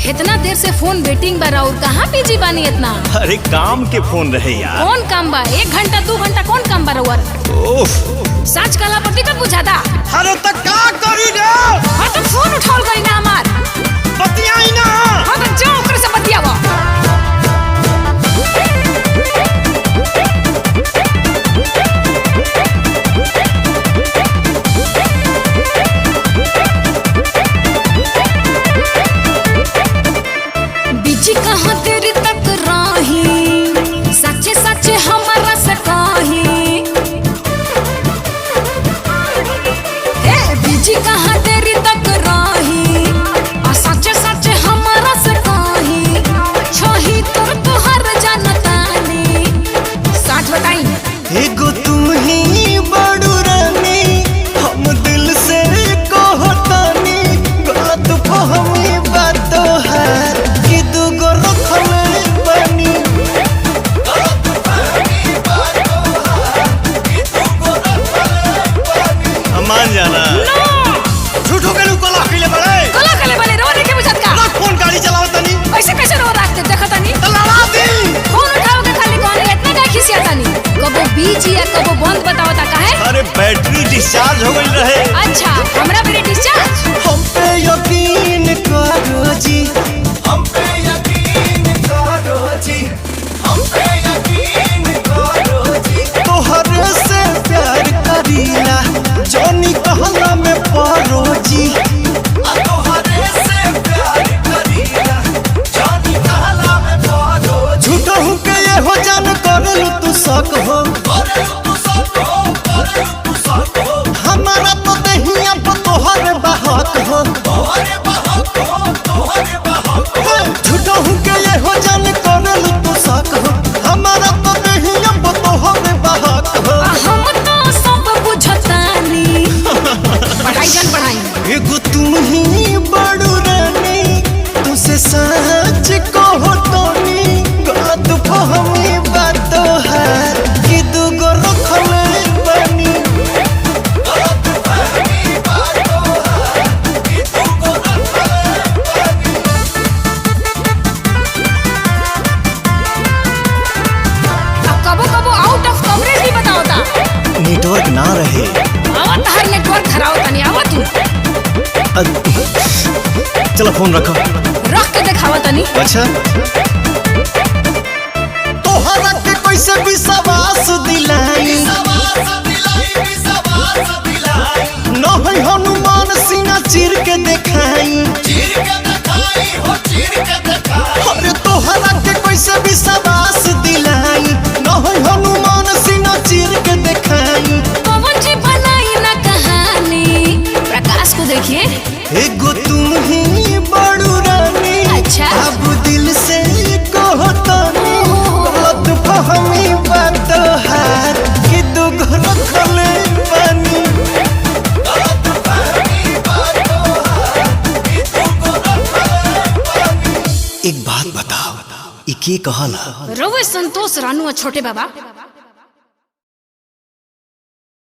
इतना देर से फोन वेटिंग बा और कहाँ बिजी बानी इतना? अरे काम के फोन रहे यार। कौन काम बा? 1 घंटा 2 घंटा कौन काम बा रउआ? सच कला पर दिक्कत बुझाता। अरे त का करी रे? हां तो फोन उठाओ गई ना हमार। बतियाई ना। हां तो जाओ ओकरे से बतियावा। बिजी कहाँ तेरी तक राही, सच्चे सच्चे हमारा से कहीं। बिजी कहाँ तेरी तक राही, सच्चे सच्चे हमारा से कहीं। छही तोर तोहर जानतानी, सच बताई। एगो तू ही बड़ू रानी, हम दिल से कहतानी। गलत फहमी बात है कि दूगो रखले बनी। गलत फहमी बात है कि दूगो रखले बनी। मान जाना झूठो के लोग कला कइले बड़े रोने के बुझत का। रख फोन, गाड़ी चलावत तनी। ऐसे कैसे रो रखते देखत तनी? चलावा दी। फोन उठाओ के खाली कौन इतना का खिसिया तनी? कबो बीजी या कबो बंद बतावता काहे? अरे बैटरी डिस्चार्ज हो गई रहे। अच्छा हमरा मेरे डिस्चार्ज। हम पे यकीन करो जी, हम पे यकीन करो जी, हम पे यकीन करो जी। तोहरे से प्यार करीला, जोनी कहला में पारो जी। तोहरे से प्यार करीला, जोनी कहला में पारो जी। झूठा हूँ के ये हो जान करलू तू शक हो, करलू तू शक हो, करलू तू शक हो। हमारा तो दहिया पर तोहरे बहक हो, तोहरे बहक हो, तोहरे बहक हो। झूठा हूँ के ये हो जान करलू तू शक हो, हमारा तो दहिया पर तोहरे बहक हो। हम तो सब बुझतानी। पढ़ाई जन पढ़ाई। एगो तू ही बड़ू रानी, तुझसे सच कहो तोनी। गलत फहमी बात है कि दूगो रखले बनी। गलत फहमी बात है कि दूगो रखले बनी। अब कबो कबो आउट ऑफ कवरेज भी बताओता। नेटवर्क ना रहे। आवत हर नेटवर्क खराब तनी आवत तू। चलो फोन रखो। रख के दिखावा तनी। अच्छा तोहरा के कैसे विश्वास दिलाई, नहीं हनुमान सीना चीर के देखाई। अरे तोहरा के कैसे विश्वास दिलाई, नहीं हनुमान सीना चीर के देखाई। पवन जी बनाई ना कहानी, प्रकाश को देखिए। एगो तू ही बड़ू रानी, अच्छा। अब दिल से कहतानी। गलत फहमी बात है कि दूगो रखले बनी। गलत फहमी बात है कि दूगो रखले बनी। एक बात बताओ, ई के कहला? रोवे संतोष रानू और छोटे बाबा।